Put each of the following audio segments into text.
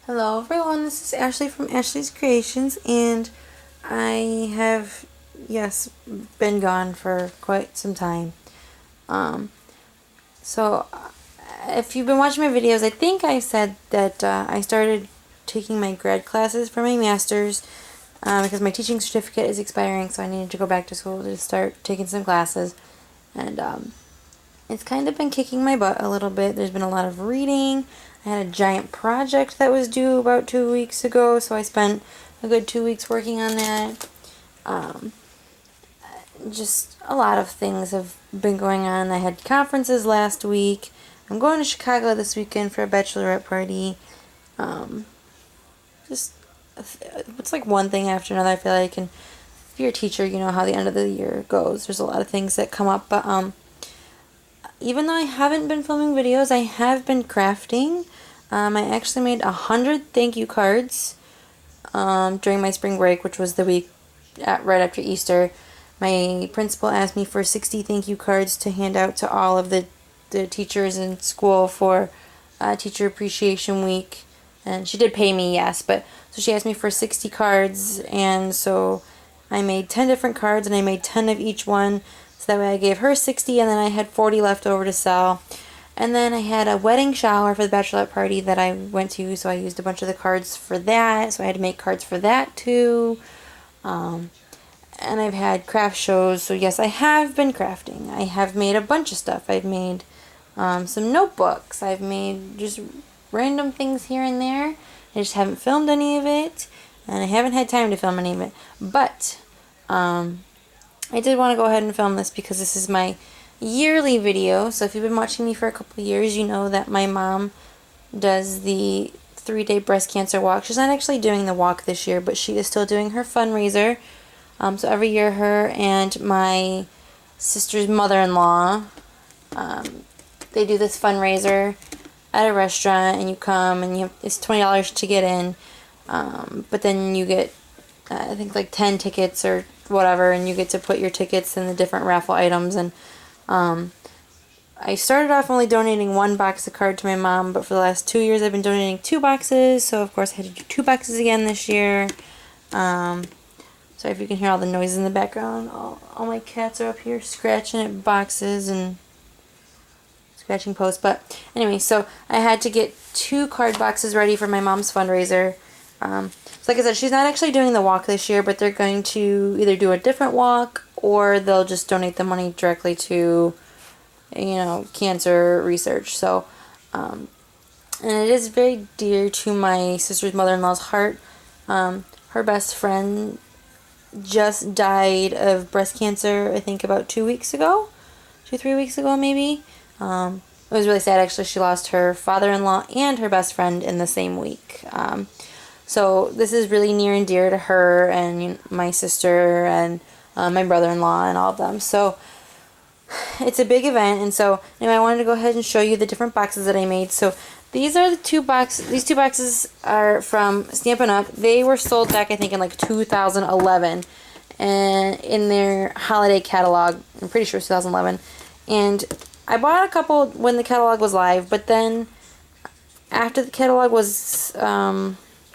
Hello everyone, this is Ashley from Ashley's Creations, and I have, yes, been gone for quite some time. Um, so, if you've been watching my videos, I think I said that I started taking my grad classes for my master's because my teaching certificate is expiring, so I needed to go back to school to start taking some classes. And it's kind of been kicking my butt a little bit. There's been a lot of reading. I had a giant project that was due about 2 weeks ago, so I spent a good 2 weeks working on that. Um, just a lot of things have been going on. I had conferences last week. I'm going to Chicago this weekend for a bachelorette party. Just, it's like one thing after another, I feel like. And if you're a teacher, you know how the end of the year goes. There's a lot of things that come up, but even though I haven't been filming videos, I have been crafting. I actually made 100 thank you cards during my spring break, which was the week right after Easter. My principal asked me for 60 thank you cards to hand out to all of the teachers in school for Teacher Appreciation Week. And she did pay me, yes, but so she asked me for 60 cards, and so I made 10 different cards, and I made 10 of each one. So that way I gave her 60, and then I had 40 left over to sell. And then I had a wedding shower for the bachelorette party that I went to, so I used a bunch of the cards for that. So I had to make cards for that too. And I've had craft shows, so yes, I have been crafting. I have made a bunch of stuff. I've made some notebooks. I've made just random things here and there. I just haven't filmed any of it, and I haven't had time to film any of it. But I did want to go ahead and film this because this is my yearly video. So if you've been watching me for a couple of years, you know that my mom does the 3-day breast cancer walk. She's not actually doing the walk this year, but she is still doing her fundraiser. So every year her and my sister's mother-in-law, they do this fundraiser at a restaurant, and you come, and it's $20 to get in, but then you get I think like 10 tickets or whatever, and you get to put your tickets in the different raffle items. And I started off only donating 1 box of card to my mom, but for the last 2 years I've been donating 2 boxes, so of course I had to do 2 boxes again this year. Sorry if you can hear all the noises in the background. All my cats are up here scratching at boxes and scratching posts. But anyway, so I had to get 2 card boxes ready for my mom's fundraiser. So like I said, she's not actually doing the walk this year, but they're going to either do a different walk, or they'll just donate the money directly to, cancer research. So, and it is very dear to my sister's mother-in-law's heart. Her best friend just died of breast cancer, I think about 2 weeks ago, 3 weeks ago maybe. It was really sad, actually. She lost her father-in-law and her best friend in the same week. So this is really near and dear to her and my sister and my brother-in-law and all of them. So it's a big event, and so anyway, I wanted to go ahead and show you the different boxes that I made. So these are the 2 boxes. These 2 boxes are from Stampin' Up. They were sold back, I think, in like 2011, and in their holiday catalog. I'm pretty sure it's 2011. And I bought a couple when the catalog was live, but then after the catalog was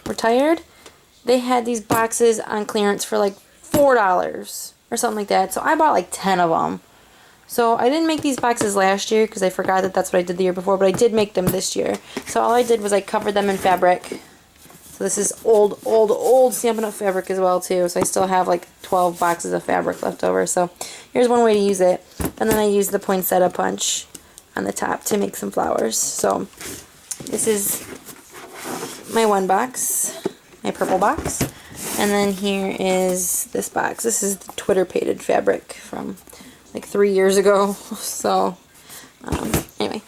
retired, they had these boxes on clearance for like $4 or something like that. So I bought like 10 of them. So I didn't make these boxes last year because I forgot that that's what I did the year before, but I did make them this year. So all I did was I covered them in fabric. So this is old Stampin' Up! Fabric as well too. So I still have like 12 boxes of fabric left over. So here's one way to use it. And then I used the poinsettia punch on the top to make some flowers. So this is my one box, my purple box. And then here is this box. This is the Twitter painted fabric from like 3 years ago. So anyway,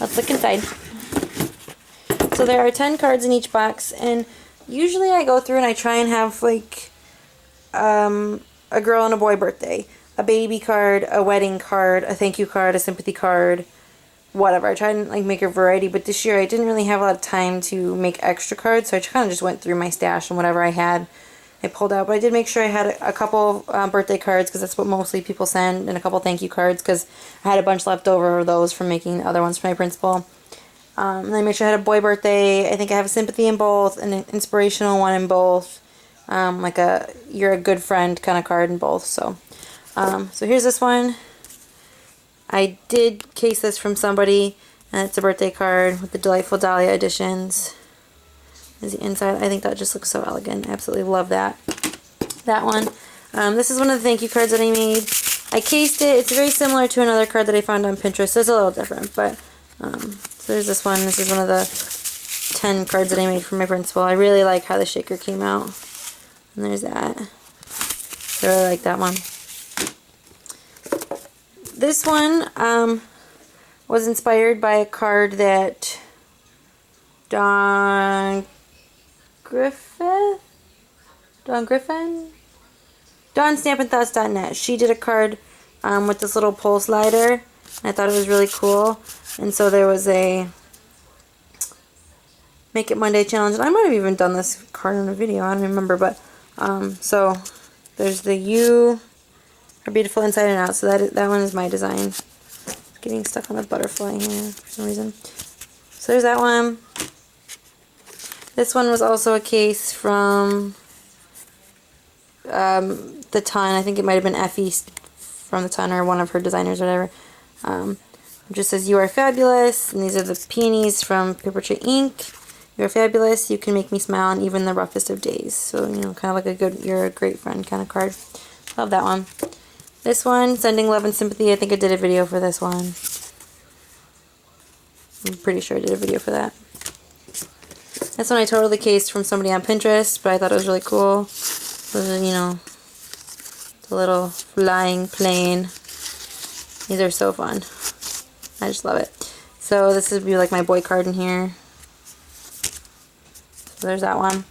let's look inside. So there are 10 cards in each box, and usually I go through and I try and have like a girl and a boy birthday, a baby card, a wedding card, a thank you card, a sympathy card, whatever. I tried and like make a variety, but this year I didn't really have a lot of time to make extra cards, so I kind of just went through my stash and whatever I had I pulled out. But I did make sure I had a couple birthday cards, because that's what mostly people send, and a couple thank you cards because I had a bunch left over of those from making the other ones for my principal. And I made sure I had a boy birthday. I think I have a sympathy in both and an inspirational one in both. Like a you're a good friend kind of card in both. So, so here's this one. I did case this from somebody, and it's a birthday card with the Delightful Dahlia editions. Is the inside. I think that just looks so elegant. I absolutely love that. That one. This is one of the thank you cards that I made. I cased it. It's very similar to another card that I found on Pinterest, so it's a little different. But so there's this one. This is one of the 10 cards that I made for my principal. I really like how the shaker came out. And there's that. So I really like that one. This one was inspired by a card that Dawn Stampinthoughts.net. She did a card with this little pole slider. I thought it was really cool. And so there was a Make It Monday challenge. And I might have even done this card in a video. I don't remember. But so there's the You Are Beautiful Inside and Out. So that one is my design. It's getting stuck on the butterfly here for some reason. So there's that one. This one was also a case from the Ton. I think it might have been Effie from the Ton or one of her designers or whatever. It just says, "You are fabulous." And these are the peonies from Paper Tray Ink. "You are fabulous. You can make me smile on even the roughest of days." So, you know, kind of like a good, you're a great friend kind of card. Love that one. This one, Sending Love and Sympathy. I think I did a video for this one. I'm pretty sure I did a video for that. This one I totally cased from somebody on Pinterest, but I thought it was really cool. Those are, you know, the little flying plane. These are so fun. I just love it. So this would be like my boy card in here. So there's that one.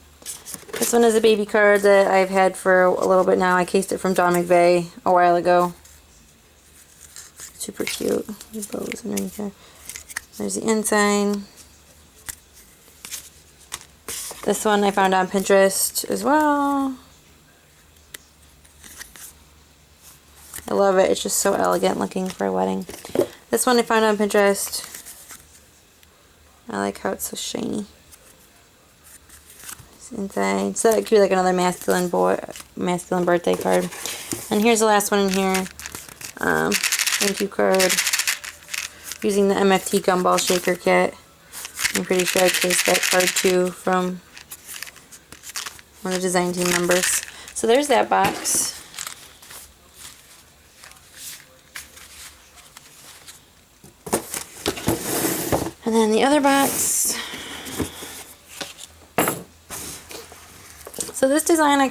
This one is a baby card that I've had for a little bit now. I cased it from Dawn McVeigh a while ago. Super cute. The bows underneath there. There's the inside. This one I found on Pinterest as well. I love it. It's just so elegant looking for a wedding. This one I found on Pinterest. I like how it's so shiny. It's inside. So that could be like another masculine birthday card. And here's the last one in here. Thank you card. Using the MFT Gumball Shaker Kit. I'm pretty sure I cased that card too from one of the design team members. So there's that box. And then the other box. So this design I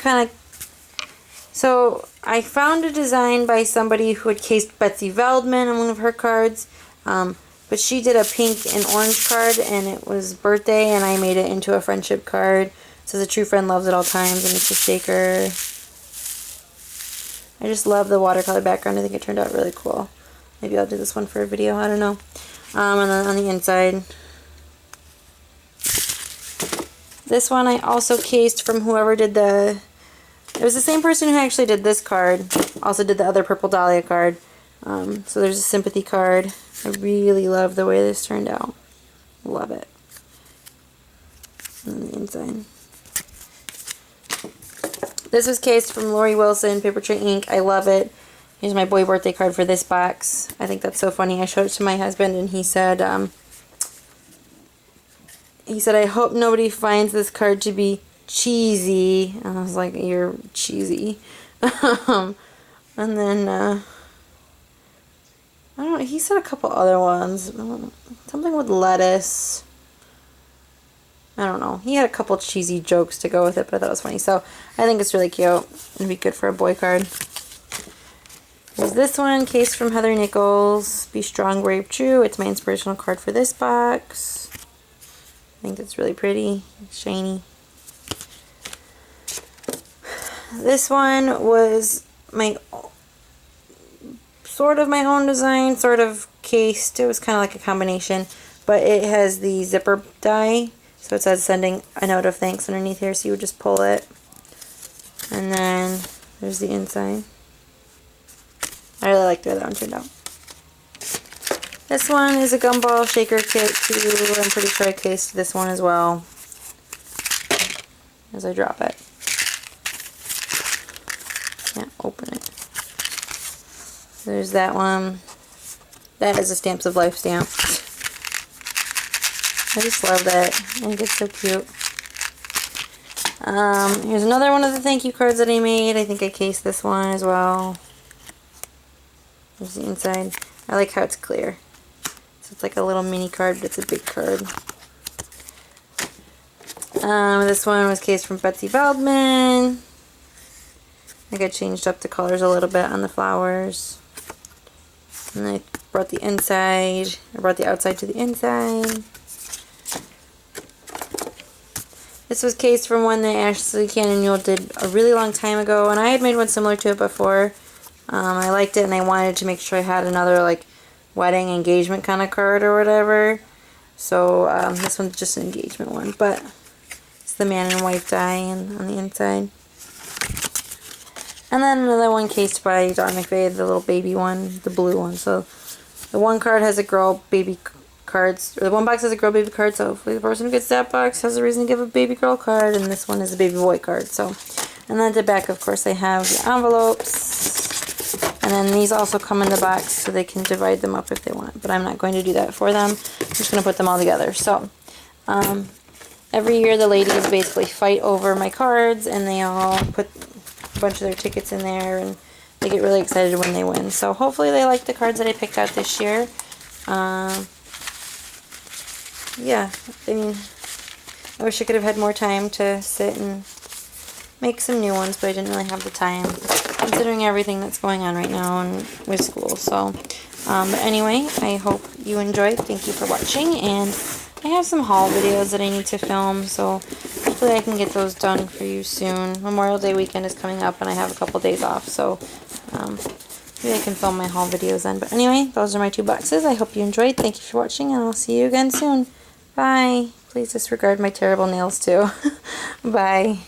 found a design by somebody who had cased Betsy Veldman on one of her cards. But she did a pink and orange card, and it was birthday, and I made it into a friendship card. It says, "A true friend loves at all times," and it's a shaker. I just love the watercolor background. I think it turned out really cool. Maybe I'll do this one for a video. I don't know. And then on the inside, this one I also cased from whoever did it was the same person who actually did this card. Also did the other Purple Dahlia card. So there's a sympathy card. I really love the way this turned out. Love it. And then the inside. This was cased from Lori Wilson, Paper Tray Ink. I love it. Here's my boy birthday card for this box. I think that's so funny. I showed it to my husband and he said, "I hope nobody finds this card to be cheesy." And I was like, "You're cheesy." And then, I don't know, he said a couple other ones. Something with lettuce. I don't know. He had a couple cheesy jokes to go with it, but I thought it was funny. So I think it's really cute. It'd be good for a boy card. There's this one, case from Heather Nichols. Be Strong, Brave, True. It's my inspirational card for this box. I think that's really pretty. Shiny. This one was sort of my own design, sort of cased. It was kind of like a combination, but it has the zipper die, so it says "Sending a Note of Thanks" underneath here, so you would just pull it. And then there's the inside. I really liked the way that one turned out. This one is a gumball shaker kit too. I'm pretty sure I cased this one as well as I drop it. Can't open it. There's that one. That is a Stamps of Life stamp. I just love that. I think it's so cute. Here's another one of the thank you cards that I made. I think I cased this one as well. There's the inside. I like how it's clear. So it's like a little mini card, but it's a big card. This one was cased from Betsy Feldman. I think I changed up the colors a little bit on the flowers. And I brought the inside. I brought the outside to the inside. This was cased from one that Ashley Cannon did a really long time ago, and I had made one similar to it before. I liked it, and I wanted to make sure I had another like wedding engagement kind of card or whatever. So this one's just an engagement one, but it's the man and wife die on the inside. And then another one cased by Don McVeigh, the little baby one, the blue one. So the one card has a girl baby cards, or the one box has a girl baby card, so hopefully the person who gets that box has a reason to give a baby girl card, and this one is a baby boy card. So, and then at the back, of course, I have the envelopes, and then these also come in the box, so they can divide them up if they want, but I'm not going to do that for them. I'm just going to put them all together. So, every year the ladies basically fight over my cards, and they all put a bunch of their tickets in there, and they get really excited when they win. So hopefully they like the cards that I picked out this year. Yeah, I mean, I wish I could have had more time to sit and make some new ones, but I didn't really have the time, considering everything that's going on right now and with school. So, but anyway, I hope you enjoyed. Thank you for watching, and I have some haul videos that I need to film, so hopefully I can get those done for you soon. Memorial Day weekend is coming up, and I have a couple days off, so maybe I can film my haul videos then. But anyway, those are my 2 boxes. I hope you enjoyed. Thank you for watching, and I'll see you again soon. Bye. Please disregard my terrible nails too. Bye.